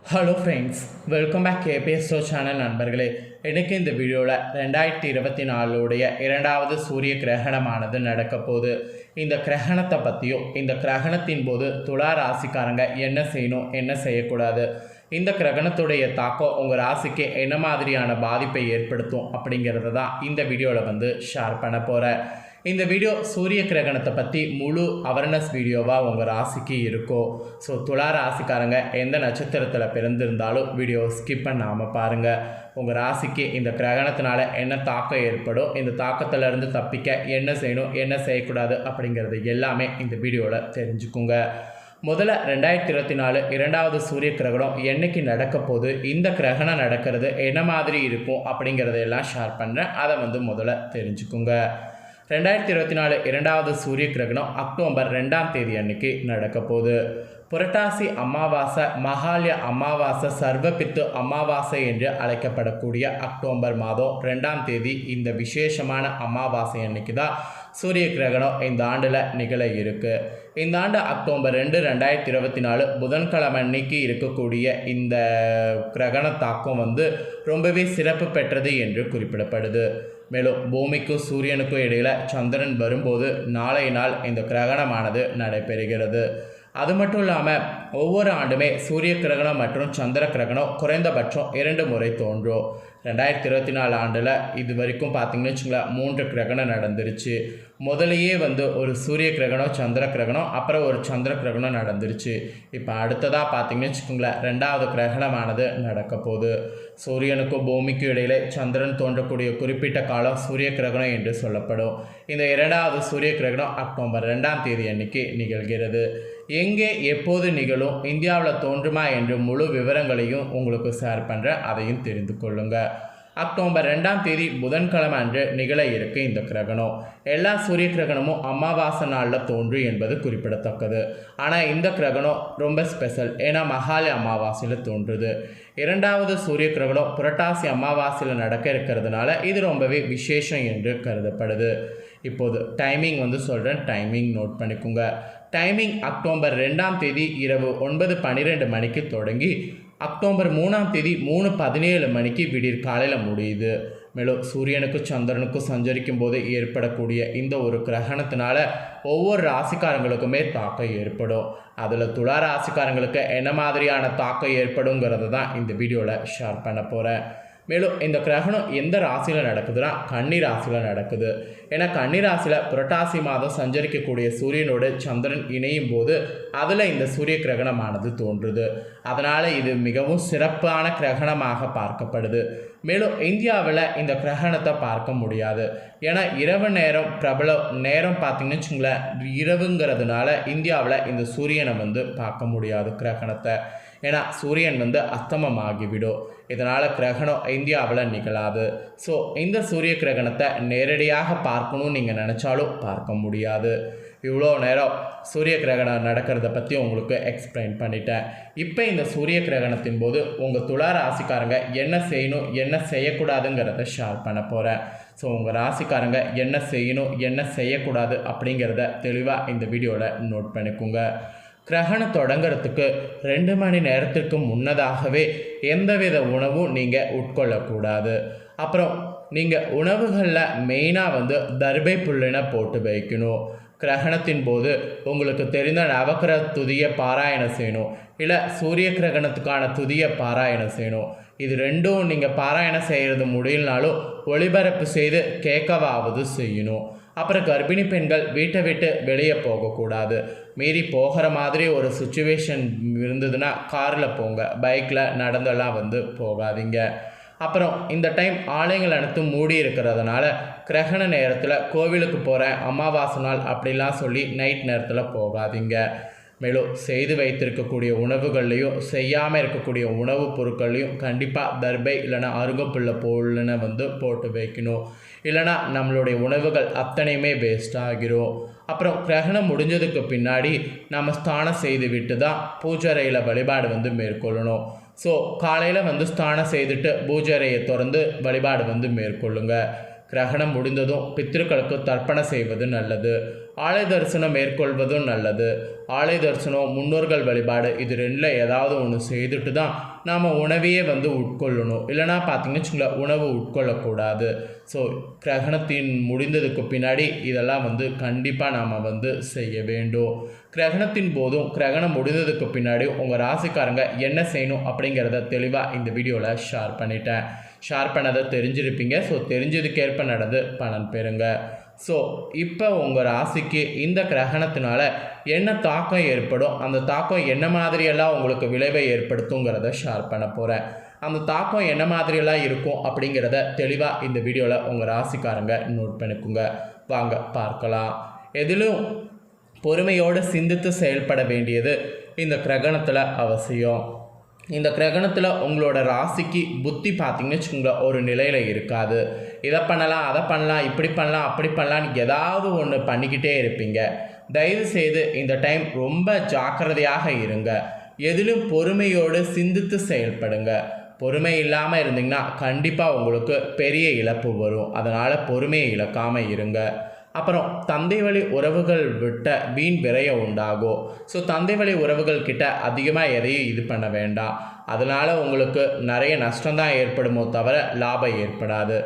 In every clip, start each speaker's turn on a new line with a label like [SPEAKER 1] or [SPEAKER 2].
[SPEAKER 1] Hello friends, welcome back KPSO channel நண்பர்களே. எனக்கு இந்த வீடியோவில் 2024 இரண்டாவது சூரிய கிரகணமானது நடக்க போகுது. இந்த கிரகணத்தை பற்றியும் இந்த கிரகணத்தின் போது துலா ராசிக்காரங்க என்ன செய்யணும் என்ன செய்யக்கூடாது, இந்த கிரகணத்துடைய தாக்கம் உங்கள் ராசிக்கு என்ன மாதிரியான பாதிப்பை ஏற்படுத்தும் அப்படிங்கிறத தான் இந்த வீடியோவில் ஷேர் பண்ண போகிறேன். இந்த வீடியோ சூரிய கிரகணத்தை பற்றி முழு அவேர்னஸ் வீடியோவாக உங்கள் ராசிக்கு இருக்கும். ஸோ துலா ராசிக்காரங்க எந்த நட்சத்திரத்தில் பிறந்திருந்தாலும் வீடியோ ஸ்கிப் பண்ணாமல் பாருங்கள். உங்கள் ராசிக்கு இந்த கிரகணத்தினால என்ன தாக்கம் ஏற்படும், இந்த தாக்கத்திலேருந்து தப்பிக்க என்ன செய்யணும் என்ன செய்யக்கூடாது அப்படிங்கிறது எல்லாமே இந்த வீடியோவில் தெரிஞ்சுக்குங்க. முதல்ல 2024 இரண்டாவது சூரிய கிரகணம் என்னைக்கு நடக்க போகுது, இந்த கிரகணம் நடக்கிறது என்ன மாதிரி இருக்கும் அப்படிங்கிறதையெல்லாம் ஷேர் பண்ணுறேன். அதை முதல்ல தெரிஞ்சுக்குங்க. 2024 இரண்டாவது சூரிய கிரகணம் அக்டோபர் 2ஆம் தேதி அன்னைக்கு நடக்க போகுது. புரட்டாசி அமாவாசை, மகாலய அமாவாசை, சர்வபித்து அமாவாசை என்று அழைக்கப்படக்கூடிய அக்டோபர் மாதம் 2ஆம் தேதி இந்த விசேஷமான அமாவாசை அன்னைக்கு தான் சூரிய கிரகணம் இந்த ஆண்டில் நிகழ இருக்குது. இந்த ஆண்டு அக்டோபர் 2, 2024 புதன்கிழமை அன்னைக்கு இருக்கக்கூடிய இந்த கிரகண தாக்கம் ரொம்பவே சிறப்பு பெற்றது என்று குறிப்பிடப்படுது. மேலும் பூமிக்கும் சூரியனுக்கும் இடையில் சந்திரன் வரும்போது நாளைய நாள் இந்த கிரகணமானது நடைபெறுகிறது. அது மட்டும் இல்லாமல் ஒவ்வொரு ஆண்டுமே சூரிய கிரகணம் மற்றும் சந்திர கிரகணம் குறைந்தபட்சம் 2 முறை தோன்றும். 2024 ஆண்டில் இது வரைக்கும் பார்த்திங்கன்னு வச்சுங்களேன் 3 கிரகணம் நடந்துருச்சு. முதலையே ஒரு சூரிய கிரகணம், சந்திர கிரகணம், அப்புறம் ஒரு சந்திர கிரகணம் நடந்துருச்சு. இப்போ அடுத்ததாக பார்த்திங்கன்னு வச்சுக்கோங்களேன் 2வது கிரகணமானது நடக்க போகுது. சூரியனுக்கும் பூமிக்கும் இடையிலே சந்திரன் தோன்றக்கூடிய குறிப்பிட்ட காலம் சூரிய கிரகணம் என்று சொல்லப்படும். இந்த 2வது சூரிய கிரகணம் அக்டோபர் 2ஆம் தேதி அன்னைக்கு நிகழ்கிறது. எங்கே எப்போது நிகழும், இந்தியாவில் தோன்றுமா என்று முழு விவரங்களையும் உங்களுக்கு ஷேர் பண்ணுறேன், அதையும் தெரிந்து கொள்ளுங்கள். அக்டோபர் 2ஆம் தேதி புதன்கிழமை அன்று நிகழ இருக்கு இந்த கிரகணம். எல்லா சூரிய கிரகணமும் அமாவாசை நாளில் தோன்றும் என்பது குறிப்பிடத்தக்கது. ஆனால் இந்த கிரகணம் ரொம்ப ஸ்பெஷல், ஏன்னா மகாலய அமாவாசையில் தோன்றுது. 2வது சூரிய கிரகணம் புரட்டாசி அமாவாசையில் நடக்க இருக்கிறதுனால இது ரொம்பவே விசேஷம் என்று கருதப்படுது. இப்போது டைமிங் சொல்கிறேன், டைமிங் நோட் பண்ணிக்கோங்க. டைமிங் அக்டோபர் 2ஆம் தேதி இரவு 9:12 மணிக்கு தொடங்கி அக்டோபர் 3ஆம் தேதி 3:17 மணிக்கு விடியற் காலையில் முடியுது. மேலும் சூரியனுக்கும் சந்திரனுக்கும் சஞ்சரிக்கும் போது ஏற்படக்கூடிய இந்த ஒரு கிரகணத்தினால ஒவ்வொரு ராசிக்காரங்களுக்குமே தாக்கம் ஏற்படும். அதில் துலா ராசிக்காரங்களுக்கு என்ன மாதிரியான தாக்கம் ஏற்படுங்கிறத தான் இந்த வீடியோவில் ஷேர் பண்ண போகிறேன். மேலும் இந்த கிரகணம் எந்த ராசியில் நடக்குதுன்னா கன்னி ராசியில் நடக்குது. ஏன்னா கன்னி ராசியில் புரட்டாசி மாதம் சஞ்சரிக்கக்கூடிய சூரியனோடு சந்திரன் இணையும் போது அதில் இந்த சூரிய கிரகணமானது தோன்றுது. அதனால் இது மிகவும் சிறப்பான கிரகணமாக பார்க்கப்படுது. மேலும் இந்தியாவில் இந்த கிரகணத்தை பார்க்க முடியாது. ஏன்னா இரவு நேரம் பிரபல நேரம் பார்த்திங்கன்னு வச்சுங்களேன், இரவுங்கிறதுனால இந்தியாவில் இந்த சூரியனை பார்க்க முடியாது கிரகணத்தை. ஏன்னா சூரியன் அஸ்தமமாகிவிடும். இதனால் கிரகணம் இந்தியாவில் நிகழாது. ஸோ இந்த சூரிய கிரகணத்தை நேரடியாக பார்க்கணும்னு நீங்கள் நினச்சாலும் பார்க்க முடியாது. இவ்வளோ நேரம் சூரிய கிரகணம் நடக்கிறத பற்றி உங்களுக்கு எக்ஸ்பிளைன் பண்ணிட்டேன். இப்போ இந்த சூரிய கிரகணத்தின் போது உங்கள் துலா ராசிக்காரங்க என்ன செய்யணும் என்ன செய்யக்கூடாதுங்கிறத ஷேர் பண்ண போகிறேன். ஸோ உங்கள் ராசிக்காரங்க என்ன செய்யணும் என்ன செய்யக்கூடாது அப்படிங்கிறத தெளிவாக இந்த வீடியோவில் நோட் பண்ணிக்கோங்க. கிரகணம் தொடங்கிறதுக்கு 2 மணி நேரத்திற்கு முன்னதாகவே எந்தவித உணவும் நீங்கள் உட்கொள்ளக்கூடாது. அப்புறம் நீங்கள் உணவுகளில் மெயினாக தர்பை புல்லினை போட்டு வைக்கணும். கிரகணத்தின் போது உங்களுக்கு தெரிந்த நவக்கிரக துதியை பாராயணம் செய்யணும், இல்லை சூரிய கிரகணத்துக்கான துதியை பாராயணம் செய்யணும். இது ரெண்டும் நீங்கள் பாராயணம் செய்கிறது முடியலனாலும் ஒளிபரப்பு செய்து கேட்கவாவது செய்யணும். அப்புறம் கர்ப்பிணி பெண்கள் வீட்டை விட்டு வெளியே போகக்கூடாது. மீறி போகிற மாதிரி ஒரு சுச்சுவேஷன் இருந்ததுன்னா காரில் போங்க, பைக்கில் நடந்தெல்லாம் போகாதீங்க. அப்புறம் இந்த டைம் ஆலயங்கள் அனைத்தும் மூடி இருக்கிறதுனால கிரகண நேரத்தில் கோவிலுக்கு போகிறேன் அமாவாசை நாள் அப்படிலாம் சொல்லி நைட் நேரத்தில் போகாதீங்க. மேலும் செய்து வைத்திருக்கக்கூடிய உணவுகள்லையும் செய்யாமல் இருக்கக்கூடிய உணவுப் பொருட்கள்லையும் கண்டிப்பாக தர்பை இல்லைனா அருகப்புல்லை போல்னு போட்டு வைக்கணும். இல்லைனா நம்மளுடைய உணவுகள் அத்தனையுமே வேஸ்ட் ஆகிரும். அப்புறம் கிரகணம் முடிஞ்சதுக்கு பின்னாடி நம்ம ஸ்தானம் செய்து விட்டு தான் பூஜைறையில் வழிபாடு மேற்கொள்ளணும். ஸோ காலையில் ஸ்தானம் செய்துட்டு பூஜைறையை திறந்து வழிபாடு மேற்கொள்ளுங்க. கிரகணம் முடிந்ததும் பித்திருக்களுக்கு தர்ப்பணம் செய்வது நல்லது. ஆலய தரிசனம் மேற்கொள்வதும் நல்லது. ஆலய தரிசனம், முன்னோர்கள் வழிபாடு, இது ரெண்டில் ஏதாவது ஒன்று செய்துட்டு தான் நாம் உணவையே உட்கொள்ளணும். இல்லைனா பார்த்திங்கன்னு வச்சுங்களேன், உணவு உட்கொள்ளக்கூடாது. ஸோ கிரகணத்தின் முடிந்ததுக்கு பின்னாடி இதெல்லாம் கண்டிப்பாக நாம் செய்ய வேண்டும். கிரகணத்தின் போதும் கிரகணம் முடிந்ததுக்கு பின்னாடி உங்கள் ராசிக்காரங்க என்ன செய்யணும் அப்படிங்கிறத தெளிவாக இந்த வீடியோவில் ஷேர் பண்ணிட்டேன். ஷேர் பண்ணதை தெரிஞ்சிருப்பீங்க. ஸோ தெரிஞ்சதுக்கேற்ப நடந்து பலன் பெறுங்க. ஸோ இப்போ உங்கள் ராசிக்கு இந்த கிரகணத்தினால என்ன தாக்கம் ஏற்படும், அந்த தாக்கம் என்ன மாதிரியெல்லாம் உங்களுக்கு விளைவை ஏற்படுத்துங்கிறத ஷேர் பண்ண போகிறேன். அந்த தாக்கம் என்ன மாதிரியெல்லாம் இருக்கும் அப்படிங்கிறத தெளிவாக இந்த வீடியோவில் உங்கள் ராசிக்காரங்க நோட் பண்ணிக்குங்க. வாங்க பார்க்கலாம். எதிலும் பொறுமையோடு சிந்தித்து செயல்பட வேண்டியது இந்த கிரகணத்தில் அவசியம். இந்த கிரகணத்தில் உங்களோட ராசிக்கு புத்தி பார்த்திங்கன்னு வச்சுக்கோங்களேன், ஒரு நிலையில் இருக்காது. இதை பண்ணலாம், அதை பண்ணலாம், இப்படி பண்ணலாம், அப்படி பண்ணலான்னு ஏதாவது ஒன்று பண்ணிக்கிட்டே இருப்பீங்க. தயவுசெய்து இந்த டைம் ரொம்ப ஜாக்கிரதையாக இருங்க. எதிலும் பொறுமையோடு சிந்தித்து செயல்படுங்க. பொறுமை இல்லாமல் இருந்தீங்கன்னா கண்டிப்பாக உங்களுக்கு பெரிய இழப்பு வரும். அதனால் பொறுமையை இழக்காமல் இருங்க. அப்புறம் தந்தை வழி உறவுகள் விட்ட வீண் விரயம் உண்டாகும். ஸோ தந்தை வழி உறவுகள் கிட்ட அதிகமாக எதையும் இது பண்ண வேண்டாம். அதனால் உங்களுக்கு நிறைய நஷ்டம்தான் ஏற்படுமோ தவிர லாபம் ஏற்படாது.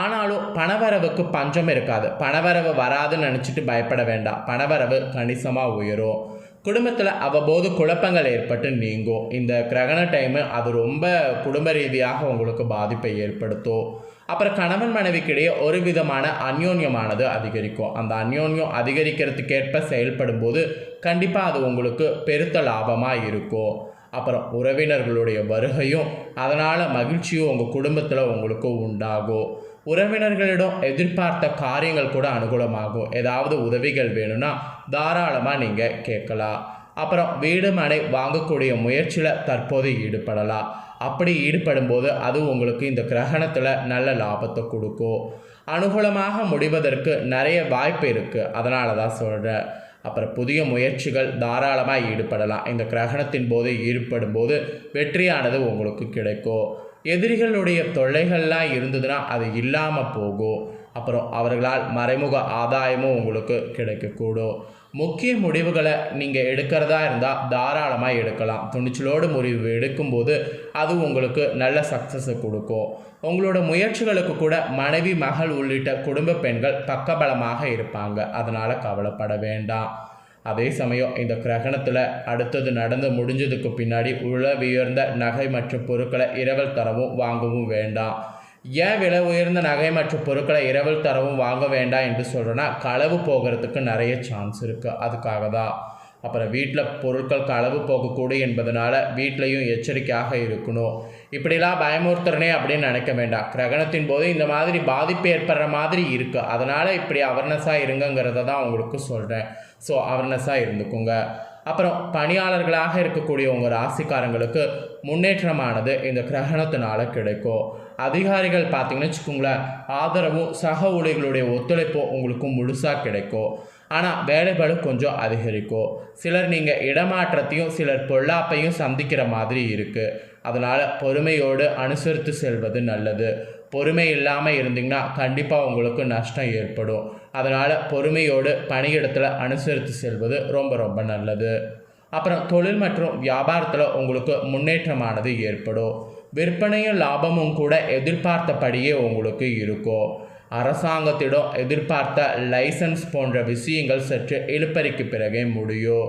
[SPEAKER 1] ஆனாலும் பணவரவுக்கு பஞ்சம் இருக்காது. பணவரவு வராதுன்னு நினச்சிட்டு பயப்பட வேண்டாம். பணவரவு கணிசமாக உயரும். குடும்பத்தில் அவ்வப்போது குழப்பங்கள் ஏற்பட்டு நீங்கும். இந்த கிரகண டைமு அது ரொம்ப குடும்ப ரீதியாக உங்களுக்கு பாதிப்பை ஏற்படுத்தும். அப்புறம் கணவன் மனைவிக்கிடையே ஒரு விதமான அந்யோன்யமானது அதிகரிக்கும். அந்த அந்யோன்யம் அதிகரிக்கிறதுக்கேற்ப செயல்படும் போது கண்டிப்பாக அது உங்களுக்கு பெருத்த லாபமாக இருக்கும். அப்புறம் உறவினர்களுடைய வருகையும் அதனால் மகிழ்ச்சியும் உங்கள் குடும்பத்தில் உங்களுக்கு உண்டாகும். உறவினர்களிடம் எதிர்பார்த்த காரியங்கள் கூட அனுகூலமாகும். ஏதாவது உதவிகள் வேணும்னா தாராளமாக நீங்கள் கேட்கலாம். அப்புறம் வீடு மனை வாங்கக்கூடிய முயற்சியில் தற்போது ஈடுபடலாம். அப்படி ஈடுபடும் போது அது உங்களுக்கு இந்த கிரகணத்தில் நல்ல லாபத்தை கொடுக்கும். அனுகூலமாக முடிவதற்கு நிறைய வாய்ப்பு இருக்குது. அதனால தான் சொல்கிறேன். அப்புறம் புதிய முயற்சிகள் தாராளமாக ஈடுபடலாம். இந்த கிரகணத்தின் போது ஈடுபடும் போது வெற்றியானது உங்களுக்கு கிடைக்கும். எதிரிகளுடைய தொல்லைகள்லாம் இருந்ததுன்னா அது இல்லாமல் போகும். அப்புறம் அவர்களால் மறைமுக ஆதாயமும் உங்களுக்கு கிடைக்கக்கூடும். முக்கிய முடிவுகளை நீங்கள் எடுக்கிறதா இருந்தால் தாராளமாக எடுக்கலாம். துணிச்சலோடு முடிவு எடுக்கும்போது அது உங்களுக்கு நல்ல சக்ஸஸை கொடுக்கும். உங்களோட முயற்சிகளுக்கு கூட மனைவி, மகள் உள்ளிட்ட குடும்ப பெண்கள் பக்கபலமாக இருப்பாங்க. அதனால் கவலைப்பட வேண்டாம். அதே சமயம் இந்த கிரகணத்தில் அடுத்தது நடந்து முடிஞ்சதுக்கு பின்னாடி உயர்ந்த நகை மற்றும் பொருட்களை இரவல் தரவும் வாங்கவும் வேண்டாம். ஏன் விலை உயர்ந்த நகை மற்றும் பொருட்களை இரவல் தரவும் வாங்க வேண்டாம் என்று சொல்கிறேன்னா, களவு போகிறதுக்கு நிறைய சான்ஸ் இருக்குது. அதுக்காக தான். அப்புறம் வீட்டில் பொருட்கள் களவு போகக்கூடும் என்பதனால வீட்லேயும் எச்சரிக்கையாக இருக்கணும். இப்படிலாம் பயமுறுத்துறனே அப்படின்னு நினைக்க வேண்டாம். கிரகணத்தின் போது இந்த மாதிரி பாதிப்பு ஏற்படுற மாதிரி இருக்குது. அதனால் இப்படி அவேர்னஸாக இருங்கங்கிறத தான் உங்களுக்கு சொல்கிறேன். ஸோ அவேர்னஸாக இருந்துக்குங்க. அப்புறம் பணியாளர்களாக இருக்கக்கூடிய உங்கள் ராசிக்காரங்களுக்கு முன்னேற்றமானது இந்த கிரகணத்தினால கிடைக்கும். அதிகாரிகள் பார்த்திங்கன்னு வச்சுக்கோங்களேன், ஆதரவும் சக ஊழியர்களுடைய ஒத்துழைப்பும் உங்களுக்கு முழுசாக கிடைக்கும். ஆனால் வேலைகள் கொஞ்சம் அதிகரிக்கும். சிலர் நீங்கள் இடமாற்றத்தையும் சிலர் பொல்லாப்பையும் சந்திக்கிற மாதிரி இருக்குது. அதனால் பொறுமையோடு அனுசரித்து செல்வது நல்லது. பொறுமை இல்லாமல் இருந்தீங்கன்னா கண்டிப்பாக உங்களுக்கு நஷ்டம் ஏற்படும். அதனால் பொறுமையோடு பணியிடத்தில் அனுசரித்து செல்வது ரொம்ப ரொம்ப நல்லது. அப்புறம் தொழில் மற்றும் வியாபாரத்தில் உங்களுக்கு முன்னேற்றமானது ஏற்படும். விற்பனையும் லாபமும் கூட எதிர்பார்த்தபடியே உங்களுக்கு இருக்கும். அரசாங்கத்திடம் எதிர்பார்த்த லைசன்ஸ் போன்ற விஷயங்கள் சற்று இழுப்பறிக்கு பிறகே முடியும்.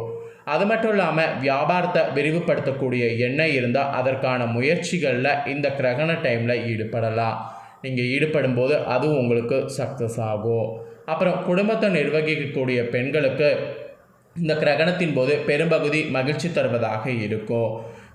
[SPEAKER 1] அது மட்டும் இல்லாமல் வியாபாரத்தை விரிவுபடுத்தக்கூடிய எண்ணம் இருந்தால் அதற்கான முயற்சிகளில் இந்த கிரகண டைமில் ஈடுபடலாம். நீங்கள் ஈடுபடும் போது அதுவும் உங்களுக்கு சக்ஸஸ் ஆகும். அப்புறம் குடும்பத்தை நிர்வகிக்கக்கூடிய பெண்களுக்கு இந்த கிரகணத்தின் போது பெரும்பகுதி மகிழ்ச்சி தருவதாக இருக்கும்.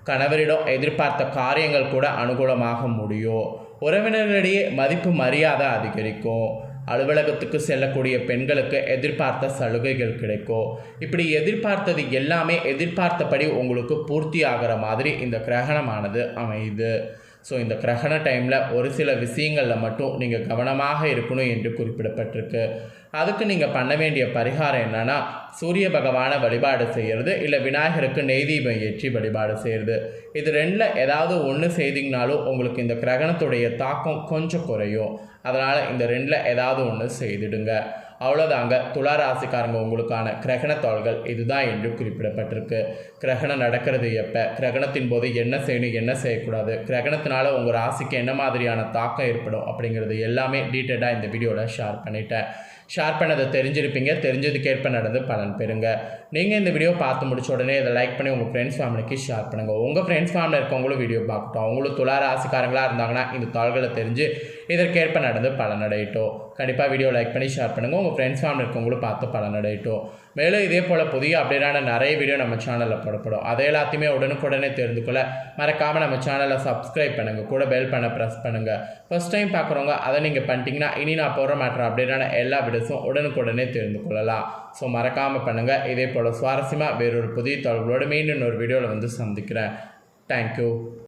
[SPEAKER 1] கணவரிடம் எதிர்பார்த்த காரியங்கள் கூட அனுகூலமாக முடியும். உறவினர்களிடையே மதிப்பு மரியாதை அதிகரிக்கும். அலுவலகத்துக்கு செல்லக்கூடிய பெண்களுக்கு எதிர்பார்த்த சலுகைகள் கிடைக்கும். இப்படி எதிர்பார்த்தது எல்லாமே எதிர்பார்த்தபடி உங்களுக்கு பூர்த்தி ஆகிற மாதிரி இந்த கிரகணமானது அமையுது. ஸோ இந்த கிரகண டைமில் ஒரு சில விஷயங்களில் மட்டும் நீங்கள் கவனமாக இருக்கணும் என்று குறிப்பிடப்பட்டிருக்கு. அதுக்கு நீங்கள் பண்ண வேண்டிய பரிகாரம் என்னென்னா, சூரிய பகவானை வழிபாடு செய்கிறது, இல்லை விநாயகருக்கு நெய் தீபம் ஏற்றி வழிபாடு செய்கிறது. இது ரெண்டில் ஏதாவது ஒன்று செய்திங்கனாலும் உங்களுக்கு இந்த கிரகணத்துடைய தாக்கம் கொஞ்சம் குறையும். அதனால் இந்த ரெண்டில் ஏதாவது ஒன்று செய்திடுங்க. அவ்வளோதாங்க, துலா ராசிக்காரங்க உங்களுக்கான கிரகண தாள்கள் இதுதான் என்று குறிப்பிடப்பட்டிருக்கு. கிரகணம் நடக்கிறது எப்போ, கிரகணத்தின் போது என்ன செய்யணும் என்ன செய்யக்கூடாது, கிரகணத்தினால உங்கள் ராசிக்கு என்ன மாதிரியான தாக்கம் ஏற்படும் அப்படிங்கிறது எல்லாமே டீட்டெயிலாக இந்த வீடியோவில் ஷேர் பண்ணிட்டேன். ஷேர் பண்ணதை தெரிஞ்சிருப்பீங்க, தெரிஞ்சதுக்கேற்ப நடந்து பலன் பெறுங்க. நீங்கள் இந்த வீடியோ பார்த்து முடிச்ச உடனே இதை லைக் பண்ணி உங்கள் ஃப்ரெண்ட்ஸ் ஃபேமிலிக்கு ஷேர் பண்ணுங்கள். உங்கள் ஃப்ரெண்ட்ஸ் ஃபேமிலியில் இருக்கவங்களும் வீடியோ பார்க்கட்டும். அவங்களும் துலா ராசிக்காரங்களாக இருந்தாங்கன்னா இந்த தாள்களை தெரிஞ்சு இதற்கேற்ப நடந்து பலனடையட்டும். கண்டிப்பாக வீடியோ லைக் பண்ணி ஷேர் பண்ணுங்கள். உங்கள் ஃப்ரெண்ட்ஸ் ஃபேமிலி இருக்கவங்களும் பார்த்து பலனடையட்டும். மேலும் இதே போல் புதிய அப்டேட்டான நிறைய வீடியோ நம்ம சேனலில் போடப்படும். அதை எல்லாத்தையுமே உடனுக்குடனே தெரிந்து கொள்ள மறக்காமல் நம்ம சேனலை சப்ஸ்கிரைப் பண்ணுங்கள், கூட பெல் பண்ண ப்ரெஸ் பண்ணுங்கள். ஃபர்ஸ்ட் டைம் பார்க்குறவங்க அதை நீங்கள் பண்ணிட்டீங்கன்னா இனி நான் போகிற மாற்ற அப்டேட்டான எல்லா வீடியோஸும் உடனுக்குடனே தெரிந்து கொள்ளலாம். ஸோ மறக்காமல் பண்ணுங்கள். இதே போல் சுவாரஸ்யமாக வேறொரு புதிய தகவலோடு மீண்டும் ஒரு வீடியோவில் வந்து சந்திக்கிறேன். தேங்க்யூ.